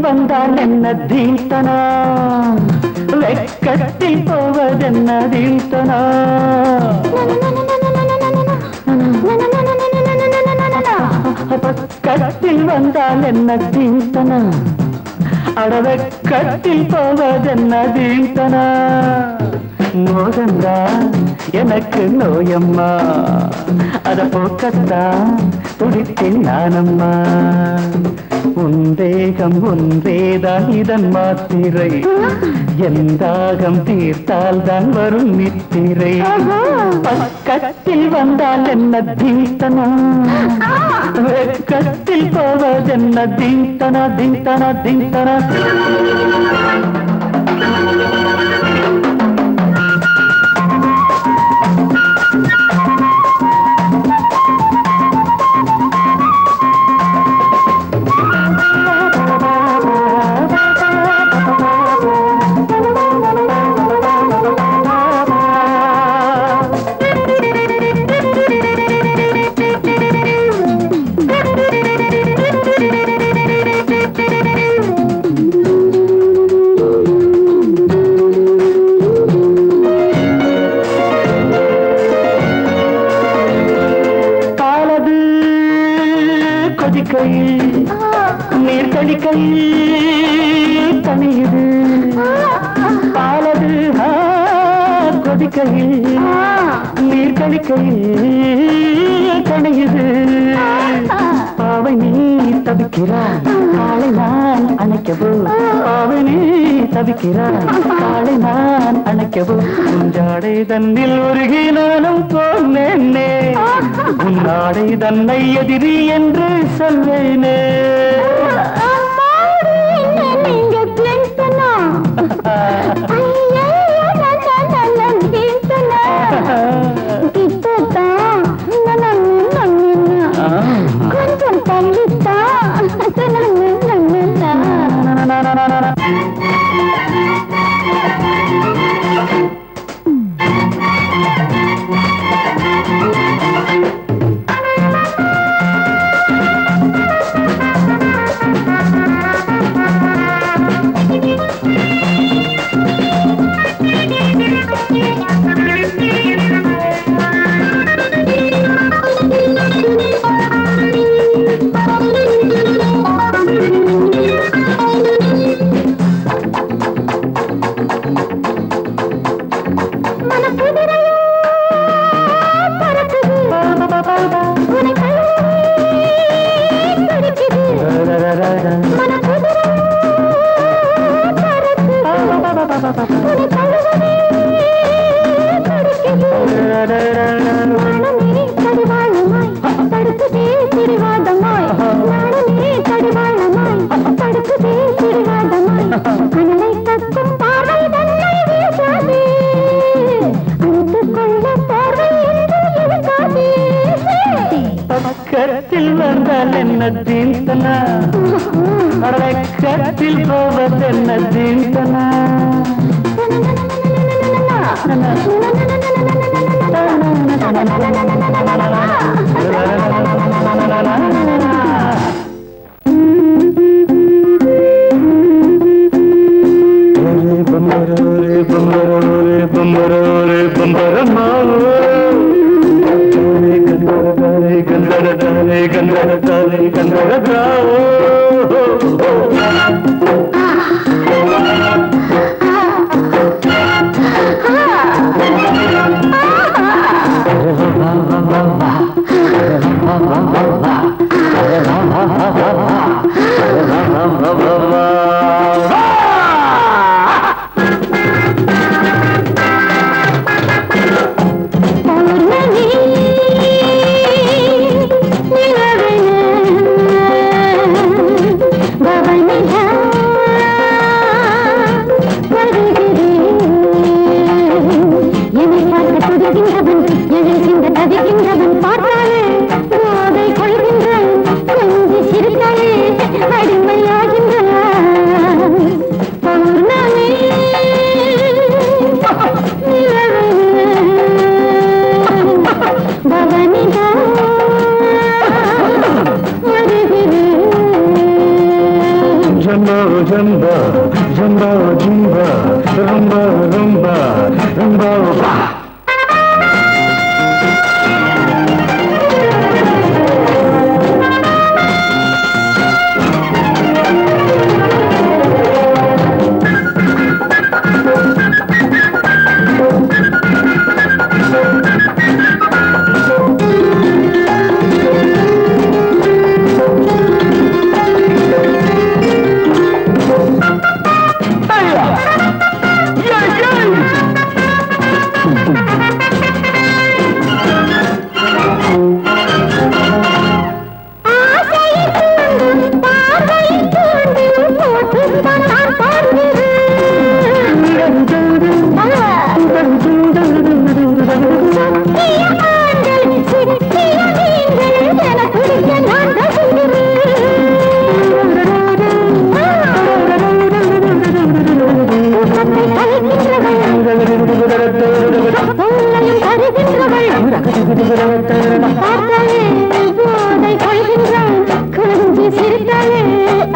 வந்தால் என்ன தீர்த்தனா வெக்கத்தில் போவதென்ன தீர்த்தனா பக்கத்தில் வந்தால் என்ன தீர்த்தனா அடவெக்கத்தில் போவதென்ன தீர்த்தனா மோகந்தா எனக்கு நோயம்மா அத போக்கத்தா துடித்தேன் நானம்மா உந்தேகம் ஒன்றேதான் இதன் மாத்திரை எந்தாகம் தீர்த்தால் தான் வரும் நித்திரை பக்கத்தில் வந்தால் என்ன தீர்த்தனா வெக்கத்தில் போவதென்ன தீர்த்தனா தீர்த்தனா தீர்த்தனா நீர் கடிக்கையில் தனியுது பாலது கொதிக்கையில் நீர் கடிக்கையில் தனியுது பாவை நீ தவிக்கிறாய் காலை நான் அணைக்கவோ பாவை நீ தவிக்கிறாய் காலை நான் அணைக்கவோ உஞ்சாடை தன்னில் உருகி நானும் போனேனே உன்னாடை தன்னை எதிரி என்று சொல்வேனே பக்கத்தில் வந்தால் என்ன தீர்த்தனா பக்கத்தில் போவதென்ன தீர்த்தனா அடிமையாகின்ற ரொம்ப ஜம்பா ஜும்பா ரொம்ப ரொம்ப ரொம்ப பா.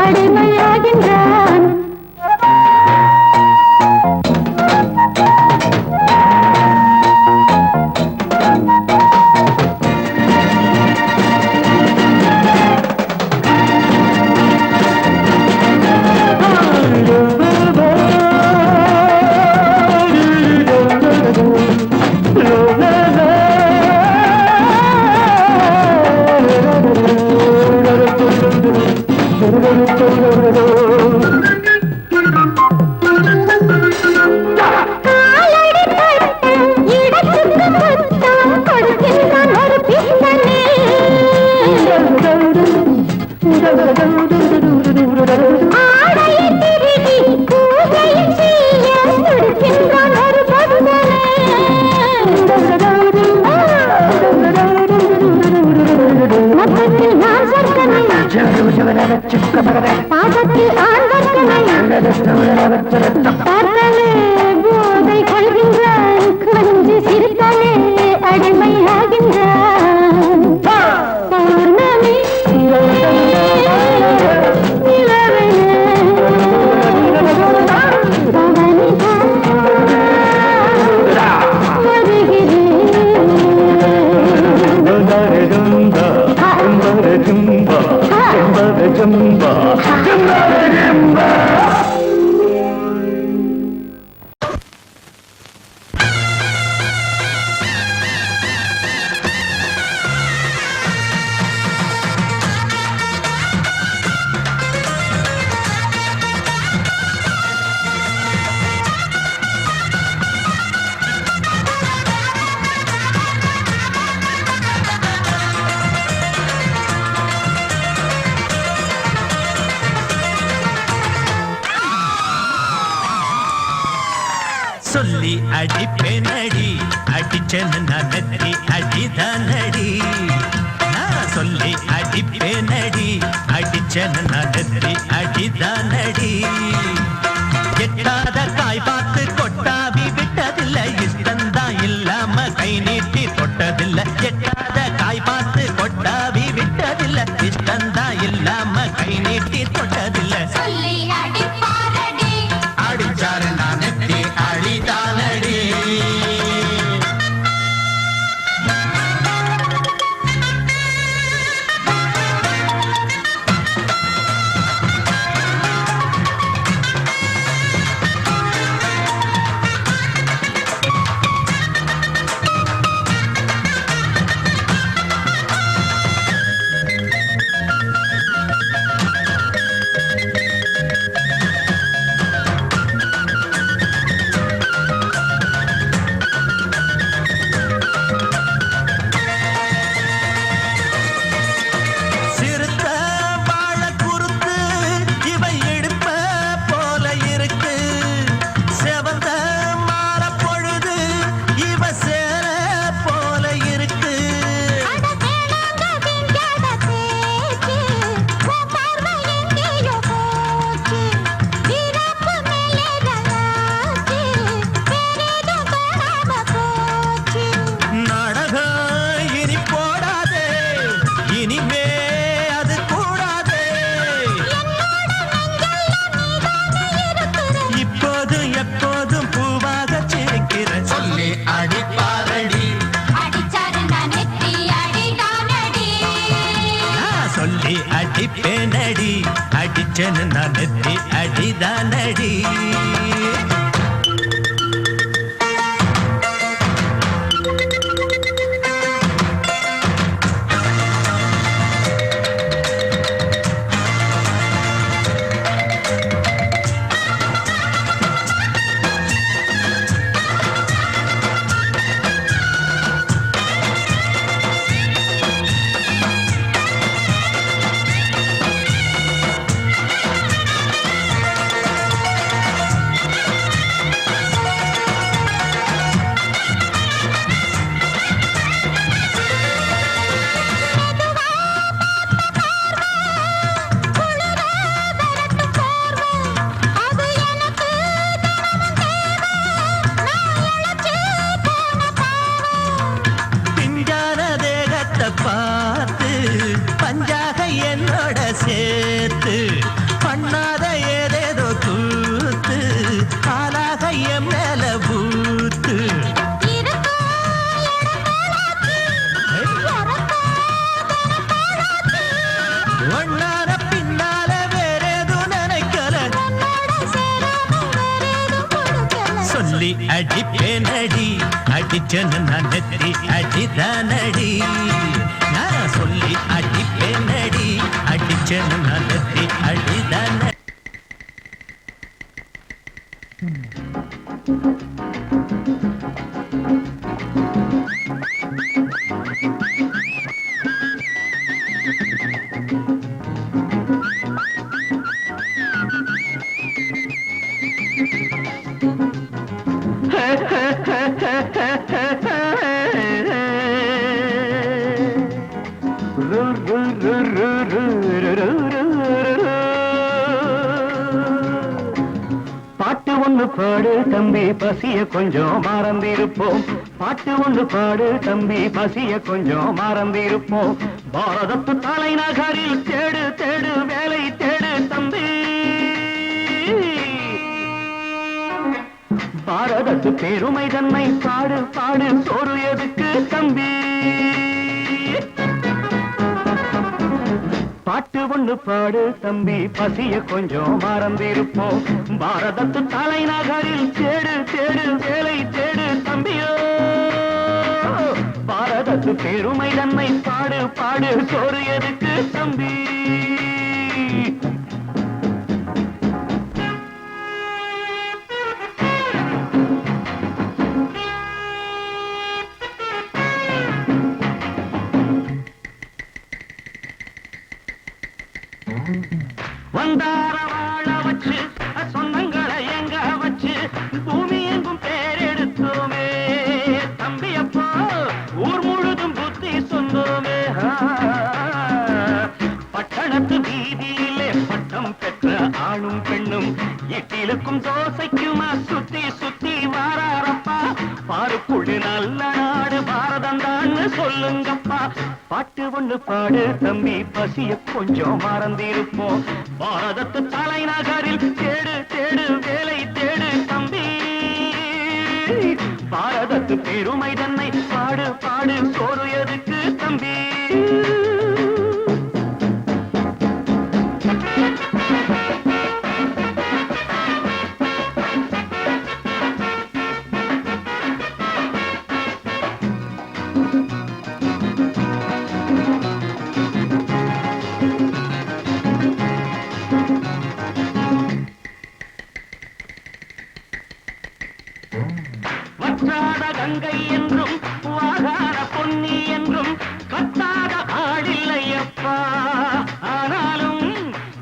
அடிமையாகின்றான். பாதத்தில் பார்த்தாலே போதை கொள்கின்றான். கொஞ்சி சிரித்தாலே அடிமையாகின்றான். பௌர்ணமி ஜம்பா ஜம்பா ஜம்பா. சொல்லி அடிப்பேனடி அடிச்சேன்னு நான் நெத்தி அடிதானடி. நான் சொல்லி அடிப்பேனடி அடிச்சேன்னு நான் நெத்தி அடிதானடி. எட்டாத காய் பார்த்து கொட்டாவி விட்டதில்லை, இஷ்டந்தான் இல்லாம கை நீட்டி தொட்டதில்லை. எட்டாத காய் பார்த்து கொட்டாவி விட்டதில்லை, இஷ்டந்தான் இல்லாம கை நீட்டி தொட்டதில்லை. சொல்லி அடிப்பாரடி அடிச்சாரு நான் நெத்தி அழிதானடி. அடிப்பேனடி அடிச்சனு நான் நெத்தி அடிதானடி பார்த்து பஞ்சாக என்னோட சேர்த்து பண்ணாத ஏதேதோ கூத்து ஆளாக என் மேல பூத்து ஒன்னார பின்னால வேறேதோ நினைக்கல சொல்லி அடிப்பேனடி அடிச்சனு நான் நெத்தி அடிதானடி நான் சொல்லி அடிப்பேனடி அடிச்சனு நான் நெத்தி அடிதான பாட்டு ஒண்ணு பாடு தம்பி பசிய கொஞ்சம் மறந்திருப்போம் பாட்டு ஒண்ணு பாடு தம்பி பசிய கொஞ்சம் மறந்திருப்போம் பாரதத்து தலைநகரில் தேடு தேடு வேலை தேடு தம்பி பாரதத்து பெருமை தன்னை பாடு பாடு சோறு எதுக்கு தம்பி பாட்டு ஒண்ணு பாடு தம்பி பசிய கொஞ்சம் மறந்திருப்போம் பாரதத்து தலைநகரில் தேடு தேடு வேலை தேடு தம்பியோ பாரதத்து பெருமை தன்னை பாடு பாடு சோறு எதுக்கு தம்பி வந்தார வாழ வச்சு சொந்தங்களை எங்க வச்சு பூமி எங்கும் பேரெடுத்தோமே தம்பி அப்போ ஊர் முழுதும் புத்தி சொன்னோமே பட்டணத்து வீதியிலே பட்டம் பெற்ற ஆணும் பெண்ணும் இட்டிலுக்கும் தோசைக்குமா சுத்தி சுத்தி வாராரப்பா பாருக்குழு நல்ல நாடு பாரதம் தான் சொல்லுங்கப்பா பாட்டு ஒண்ணு பாடு தம்பி பசிய கொஞ்சம் மறந்திருப்போம் பாரதத்து தலைநகரில் தேடு தேடு வேலை தேடு தம்பி பாரதத்து பெருமை தன்னை பாடு பாடு சோறு எதுக்கு தம்பி வற்றாத கங்கை என்றும் வாகாத பொன்னி என்றும் கத்தாத ஆடில்லையப்பா ஆனாலும்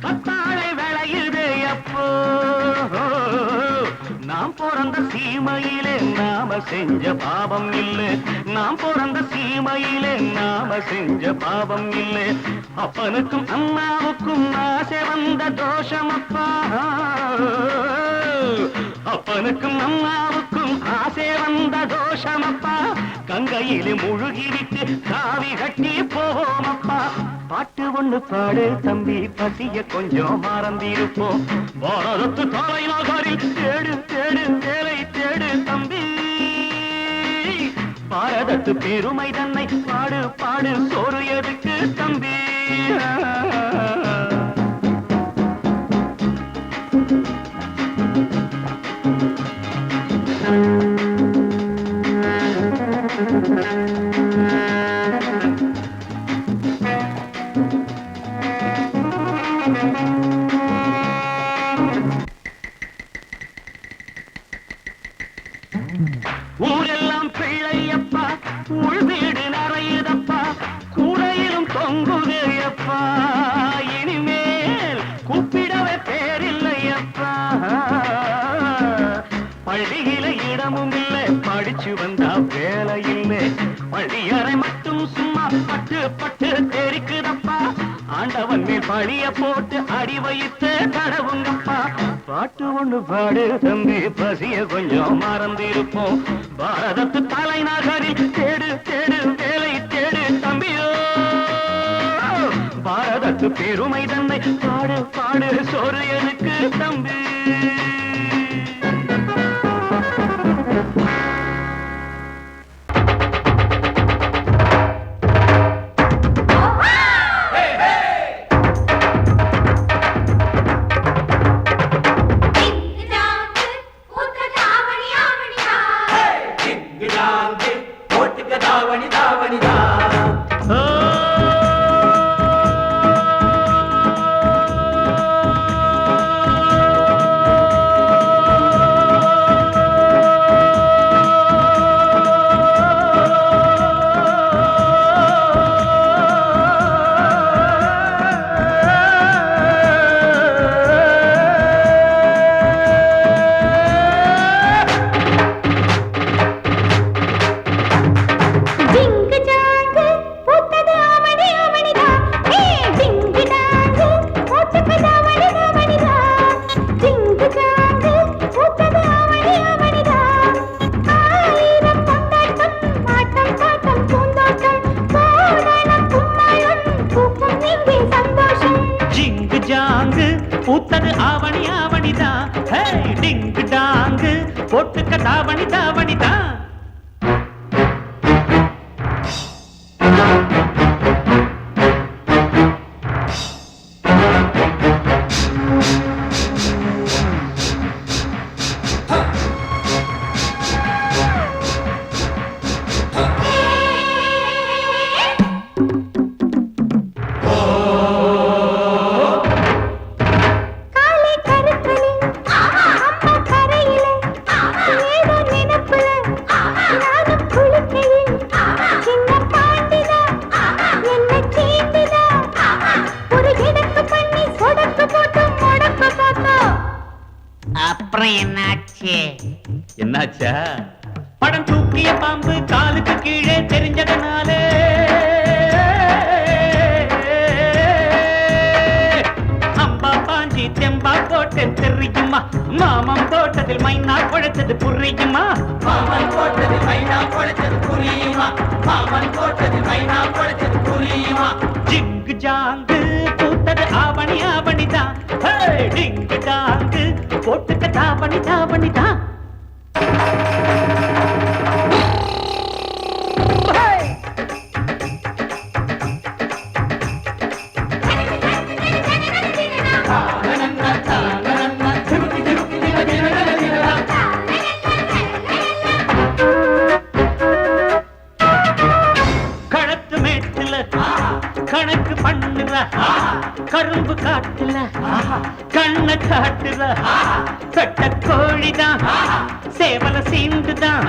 கத்தாழை விளையுதே அப்போ நாம் பிறந்த சீமையிலே நாம செஞ்ச பாவம் இல்லை நாம் பிறந்த சீமையிலே நாம செஞ்ச பாவம் இல்லை அப்பனுக்கும் அம்மாவுக்கும் ஆசை வந்த தோஷமப்பா அப்பனுக்கும் அம்மாவுக்கும் ஆசை வந்த தோஷமப்பா கங்கையிலே முழுகிவிட்டு காவி கட்டி போவோமப்பா பாட்டு ஒண்ணு பாடு தம்பி பசிய கொஞ்சம் மறந்திருப்போம் பாரதத்து தலைநகரில் தேடு தேடு வேலை தேடு தம்பி பாரதத்து பெருமை தன்னை பாடு பாடு சோறு எதுக்கு தம்பி பட்டு பட்டு தெரிக்குதப்பா ஆண்டவன் மேல் பழிய போட்டு அடி வைத்து தடவுங்கப்பா பாட்டு ஒண்ணு பாடு தம்பி பசிய கொஞ்சம் மறந்திருப்போம் பாரதத்து தலைநகரில் தேடு தேடு வேலை தேடு தம்பியோ பாரதத்து பெருமை தன்னை பாடு பாடு சோறு எனக்கு தம்பி பூத்தது ஆவணி ஆவணிதான் டிங்கு டாங்கு போட்டுக்க தாவணி தாவணிதான் என்னாச்சா படம் தூக்கிய பாம்பு காலுக்கு கீழே தெரிஞ்சதனாலே அம்பா பாஞ்சி தெம்பா போட்டு தெரியுமா மாமம் போட்டதில் மைனா குழைச்சது புரியுமா மாமன் போட்டதில் மைனா குழைச்சது புரியுமா மாமன் போட்டதில் மைனா குழைச்சது புரியுமா ஜிங்கு ஜாங்கு பூத்தது ஆவணி ஆவணிதான் டிங்கு டாங்கு போட்டுக்க தாவணி தாவணிதான் களத்து மேட்டுல கணக்கு பண்ணுற கரும்பு காட்டுல கண்ண காட்டுற கட்ட கோழிதான் சேவல சீண்டுதான்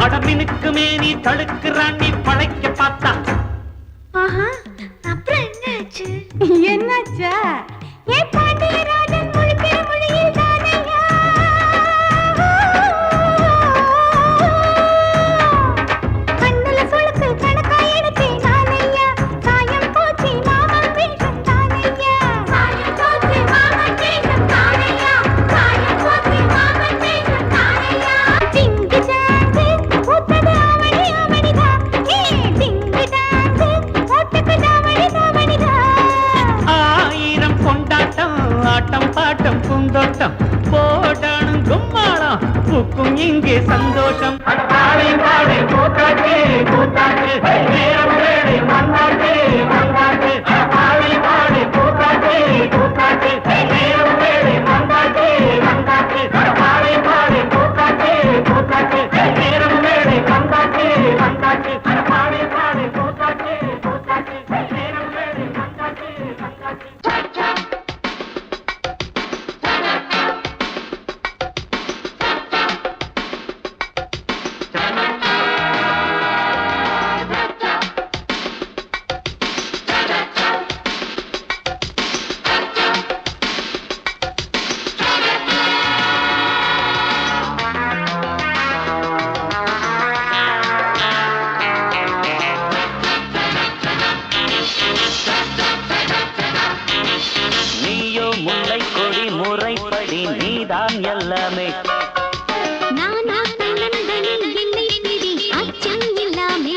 அடமினுக்கு மேனி தழுக்குறான் நீ பழைக்க பார்த்தா அப்புறம் என்னாச்சு என்னாச்சா ஏ பாண்டியராஜன் முழுக்கிற மொழியில் தானையா கண்ணுல சுளுக்கு கணக்கா எடுத்தே நானையா சாயம் போச்சு மாமன் வேஷம் தானையா சாயம் போச்சு மாமன் வேஷம் தானையா சாயம் போச்சு மாமன் வேஷம் தானையா டிங்கு டாங்கு பூத்தது ஆவணி ஆவணிதா ஏ டிங்கு டாங்கு போட்டுக்கு தாவணி தாவணிதா ஆயிரம் கொண்டாட்டம் ஆட்டம் பாட்டம் பூந்தோட்டம் போடணும் கும்மாளம் பூக்கும் இங்கே சந்தோஷம் பாடி பாடி கூத்தாட்டு கூத்தாட்டு நேரம் வேலை மன்னாட்டு மன்னாட்டு பாடி பாடி கூத்தாட்டு கூத்தாட்டு நேரம் வேலை மன்னாட்டு மன்னாட்டு பாடி பாடி கூத்தாட்டு கூத்தாட்டு நேரம் வேலை மன்னாட்டு மன்னாட்டு பாடி பாடி கூத்தாட்டு கூத்தாட்டு நேரம் வேலை மன்னாட்டு மன்னாட்டு நீதான் எல்லாமே. நானா தன்னந்தனி என்னை பிடி அச்சம் இல்லாமே.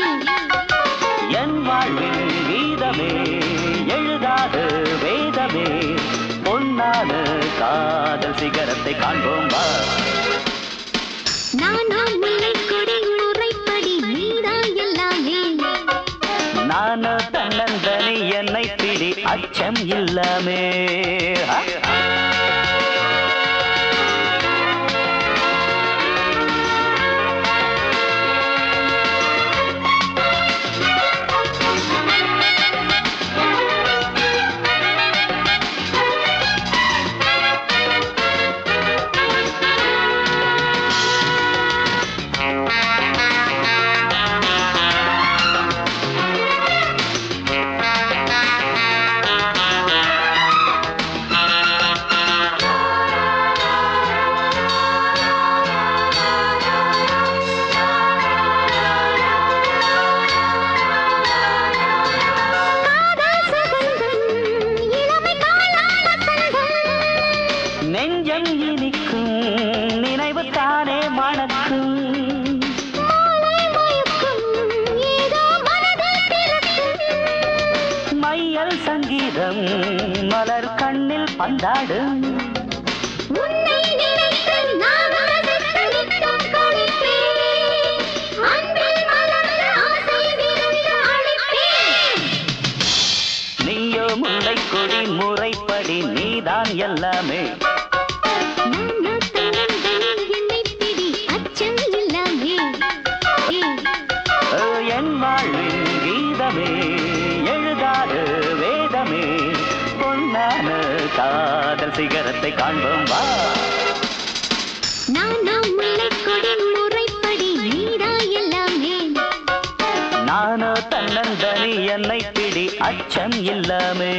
என் வாழ்வின் கீதமே எழுதாத வேதமே பொன்னான காதல் சிகரத்தை காண்போம் வா. நானா முல்லை கொடி முறைப்படி நீதான் எல்லாமே. நானோ தன்னந்தனி என்னை பிடி அச்சம் இல்லாமே. நெஞ்சம் இனிக்கும் நினைவு தானே மணக்கும். மையல் சங்கீதம் மலர் கண்ணில் பந்தாடும். நீயோ முல்லை கொடி முறைப்படி நீதான் எல்லாமே. என் வாழ்வின் கீதமே எழுதாத வேதமே பொன்னான காதல் சிகரத்தை காண்போம் வா. நானா முல்லை கொடி முறைப்படி நீதான் எல்லாமே. நானோ தன்னந்தனி என்னை பிடி அச்சம் இல்லாமே.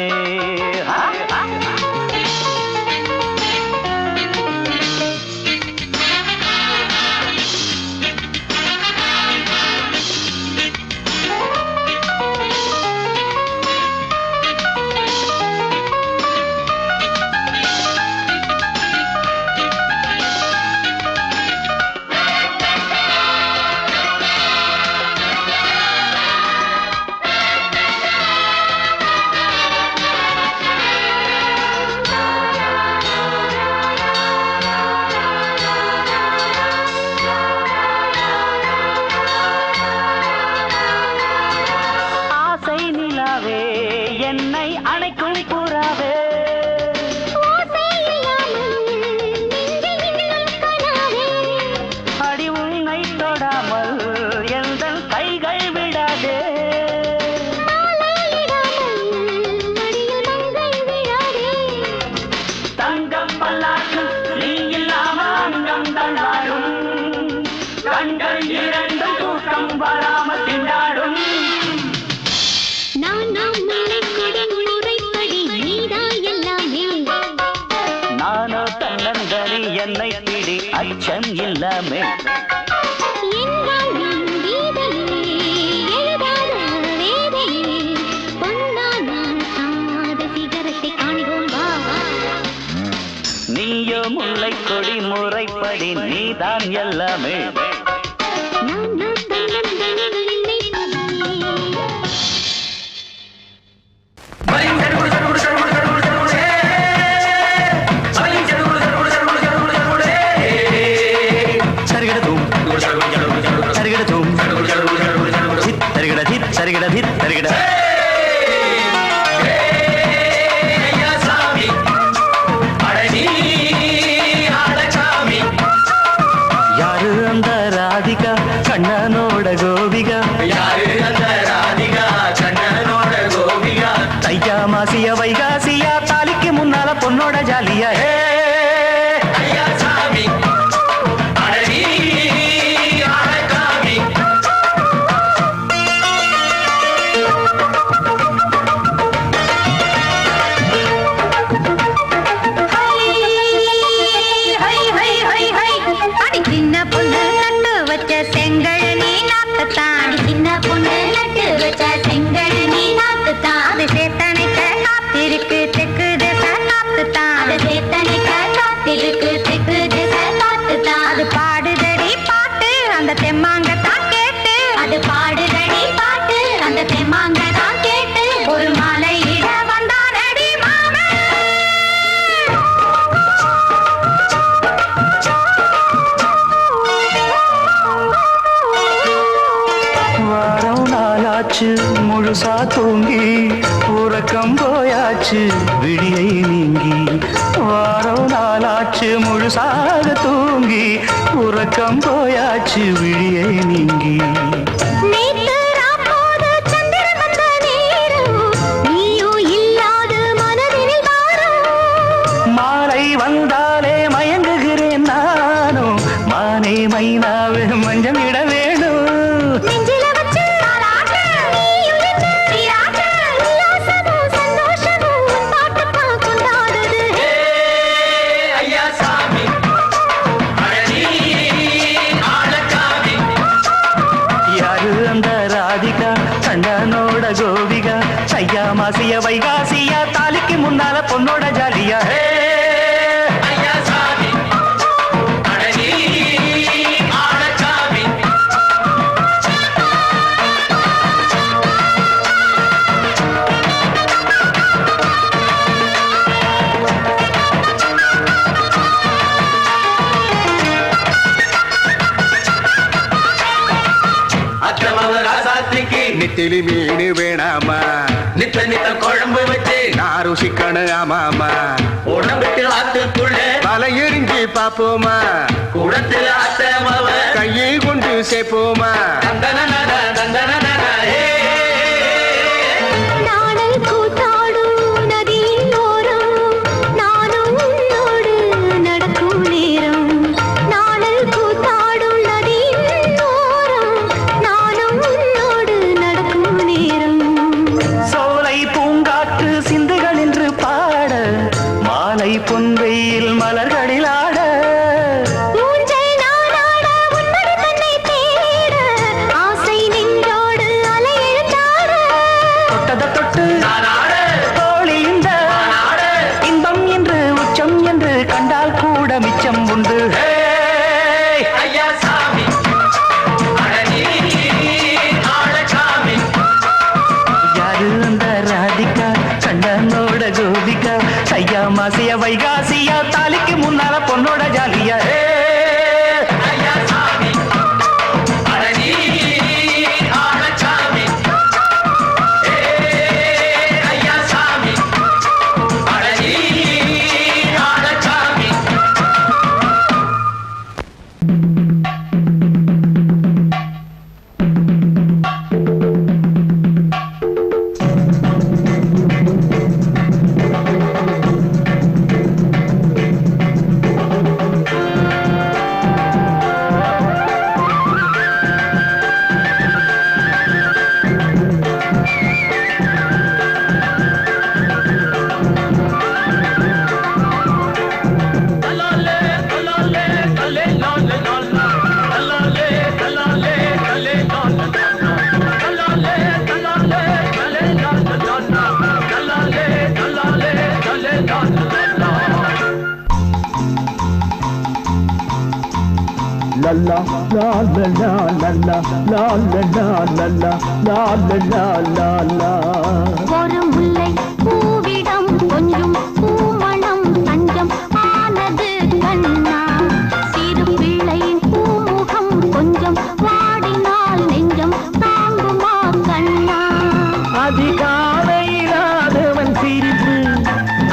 என்னை அணைக்கும் புறாவே அடி உன்னை தொடாமல் எந்த கைகள் விடாதே. தங்கம் பல்லாக்கு நீ இல்லாமல் அங்கம் தள்ளாடும். கண்கள் இரண்டு தூக்கம் வராமல் திண்டாடும். நானோ தன்னந்தனி என்னை பிடி அச்சம் இல்லாமே. நீயோ முல்லை கொடி முறைப்படி நீதான் எல்லாமே. யாரு அந்த ராதிகா கண்ணனோட கோபிகா? தையா மாசிய வைகாசியா தாலிக்கு முன்னால பொண்ணோட ஜாலியா. சின்ன பொண்ணு நட்டு வச்ச செங்கல் நீ நாக்குத்தான். அது சேத்தனைக்க காத்திருக்க உறக்கம் போயாச்சு விடியை நீங்கி வாரம் நாளாச்சு முழுசாக தூங்கி உறக்கம் போயாச்சு விடியை நீங்கி நேத்து ராப்போது சந்திரன் வந்த நேரம் நீயோ இல்லாது மனதினில் பாரம் மாலை வந்தாலே மயங்குகிறேன் நானும் மானே மைனாவே மஞ்சம் இட வேணும் நெஞ்சில வச்சு தாலாட்டு நீயும் என்ன சீராட்டு உல்லாசமும் சந்தோஷமும் உன் பாட்டுப்பா கொண்டாடுது ஐயா சாமி அழகி ஆளக்காமி யாரு அந்த ராதிகா கண்ணனோட கோபிகா சையா மாசிய வைகாசியா தாலிக்கு முன்னால பொண்ணோட ஜாலியா ஐயா சாமி அழகி ஆளக்காமி அத்தமவ ராசாத்திக்கு நெத்திலி மீன் வேணாமா நித்த நித்த குழம்பு வச்சு நான் ருசிக்கணும் ஆமாமா உடம்புக்கு ஆத்துக்குள்ள வலை எரிஞ்சு பாப்போமா கூடத்துல அத்தமவ கையை கொண்டு சேர்ப்போமா தந்தனனன தந்தனனன நாடல் கூத்தாடும் நதியின் ஓரம் நானும் உன்னோடு நடக்கும் நேரம் நாடல் கூத்தாடும் நதியின் ஓரம் நானும் உன்னோடு நடக்கும் நேரம் சோலை பூங்காற்று சிந்துகள் என்று பாட மாலை பொன்வெயில் மலர்களில் ஆட ஊஞ்சல் நானாட உன்னடி தன்னை தேட ஆசை நின்றோடு அலை எழுந்தாட தொட்டத தொட்டு நானாட தோழி இந்த நானாட இன்பம் என்று உச்சம் என்று கண்டால் கூட மிச்சம் உண்டு ஐயா சாமி அழகி ஆளக்காமி யாரு அந்த ராதிகா கண்ணனோட கோபிகா சையா மாசிய வைகாசியா தாலிக்கு முன்னால பொண்ணோட ஜாலியா ஐயா சாமி அழகி ஆளக்காமி ஐயா சாமி அழகி ஆளக்காமி லல்லா லாலலா லல்லா லாலலா லல்லா லாலலா லாலா ஒரு முல்லை பூவிடம் கொஞ்சம் பூமணம் தஞ்சம் ஆனது கண்ணா சிறு பிள்ளையின் பூமுகம் கொஞ்சம் வாடினால் நெஞ்சம் தாங்குமா கண்ணா அதிகாலையிலாதவன் சிரிப்பு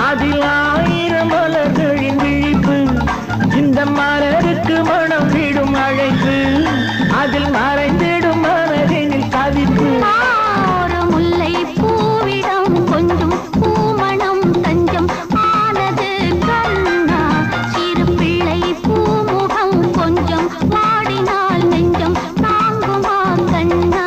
அதில் ஆயிரம் மலர்களின் விழிப்பு இந்த மலருக்கு மனம் விடும் அழைப்பு அதில் மறைந்திடும் மனதினில் தவிப்பு ஒரு முல்லை பூவிடம் கொஞ்சம் பூமணம் தஞ்சம் ஆனது கண்ணா சிறு பிள்ளை பூமுகம் கொஞ்சம் வாடினால் நெஞ்சம் தாங்குமா கண்ணா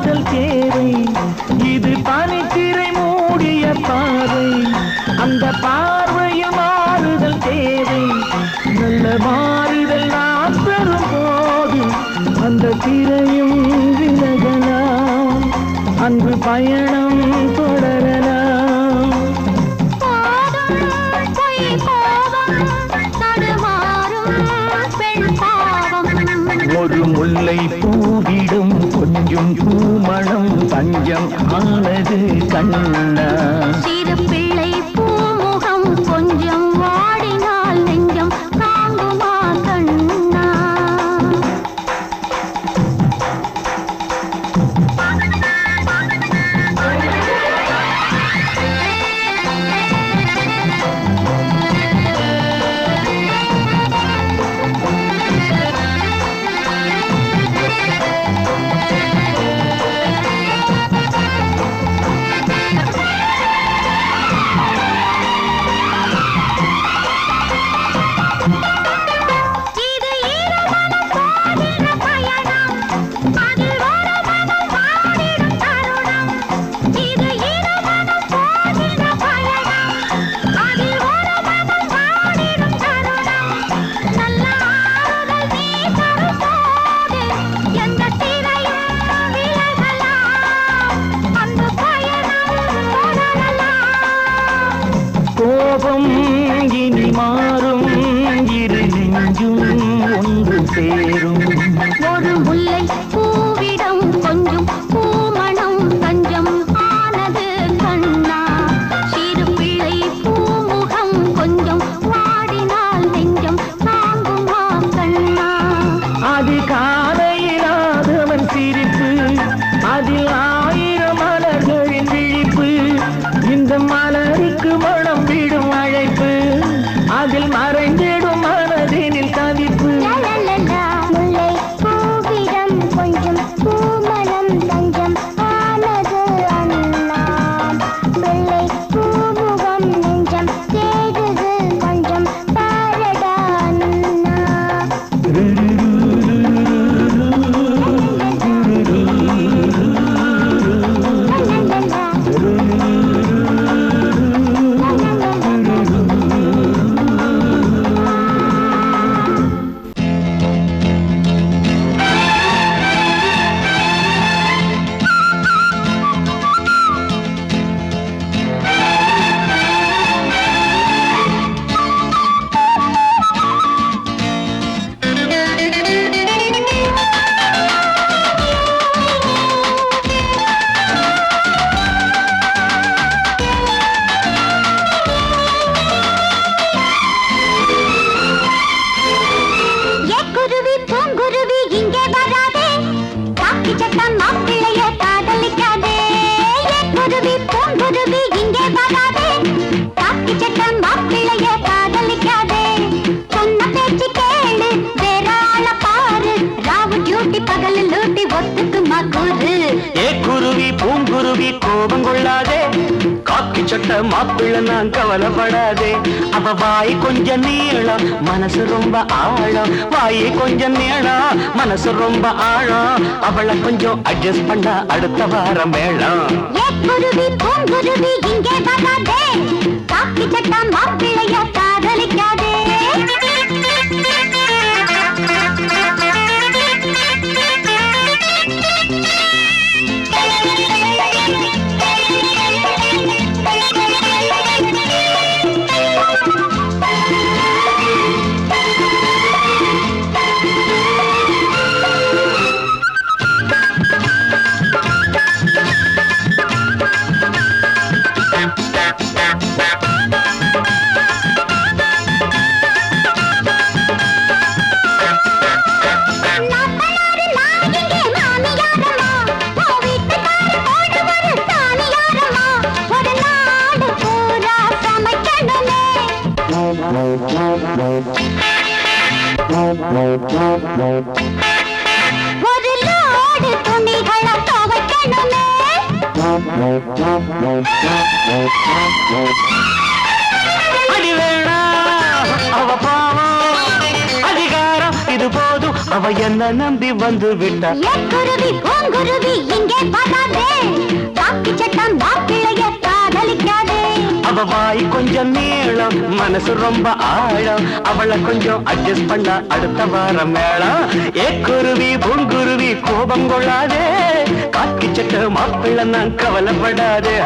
மாறுதல் தேவை இது பனித்திரை மூடிய பாதை அந்த பார்வையில் மாறுதல் தேவை நல்ல மாறுதல் நாம் பெறும் போது அந்த திரையும் விலகலாம் அன்பு பயணம் தொடரலாம் ஒரு முல்லை பூவிடும் கொஞ்சம் பூமணம் தஞ்சம் ஆனது கண்ணா சிறு பிள்ளை பூமுகம் கொஞ்சம் வாடினால் நெஞ்சம் தாங்குமா கண்ணா கோபம் இனி மாறும் இரு நெஞ்சும் ஒன்று சேரும் ஒரு முல்லை பூவிடம் கொஞ்சம் பூமணம் தஞ்சம் ஆனது கண்ணா சிறு பிள்ளை பூமுகம் கொஞ்சம் வாடினால் நெஞ்சம் தாங்குமா கண்ணா அது காலையிலாதவன் சிரிப்பு அதில் ஆயிரம் மலர்களின் விழிப்பு இந்த மலருக்கு மனம் விடும் அழைப்பு அதில் மறைந்திடும் மனதினில் தவிப்பு முல்லை பூவிடம் கொஞ்சம் பூமணம் தஞ்சம் ஆனது அண்ணா வெள்ளை பூமுகம் நெஞ்சம் தேடுது கொஞ்சம் பாரடா அண்ணா பூங்குருவி கோபம் கொள்ளாதே காக்கி சட்ட மாப்பிள்ள நான் கவலைப்படாதே அவ வாய் கொஞ்சம் நீளம் மனசு ரொம்ப ஆழம் வாய் கொஞ்சம் நீளம் மனசு ரொம்ப ஆழம் அவளை கொஞ்சம் அட்ஜஸ்ட் பண்ண அடுத்த வாரம் வேளாம் குருவி பூங்குருவி இங்கே வராதே காக்கி சட்ட மாப்பிள்ளைய காதலிக்காதே ஒரு லோடு துணிகளை துவைக்கணுமே அடி வேணா அவ பாவம் அதிகாரம் இது போதும் அவ என்ன நம்பி வந்து விட்டா குருவி பூங்குருவி இங்கே வாய் கொஞ்சம் நீளம் மனசு ரொம்ப ஆழம் அவளை கொஞ்சம் அட்ஜஸ்ட் பண்ண அடுத்த வாரம் மேளம் ஏக்குருவி பூங்குருவி கோபம் கொள்ளாதே காக்கி சட்ட மாப்பிள்ள நான் கவலைப்படாதே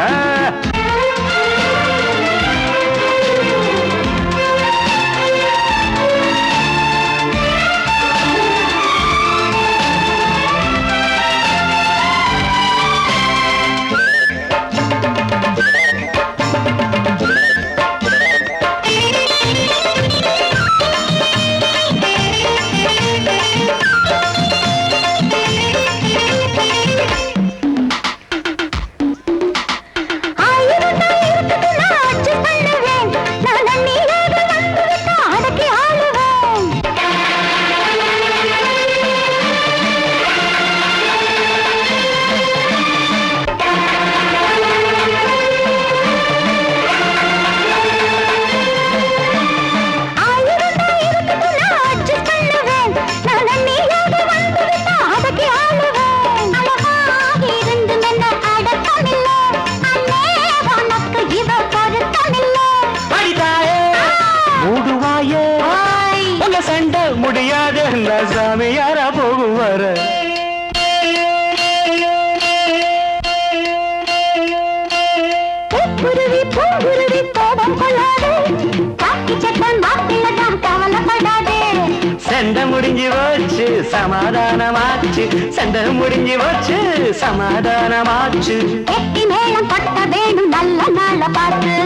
சண்டை முடியாது சாமி யாரா போகும் வர குருவி பூங்குருவி கோபம் கொள்ளாதே காக்கி சட்டம் மாப்பிள்ளதான் கவலைப்படாதே சண்டை முடிஞ்சு போச்சு சமாதானமாச்சு சண்டை முடிஞ்சு போச்சு சமாதானமாச்சு எட்டி மேளம் பட்ட வேணும் நல்ல நாள பார்த்து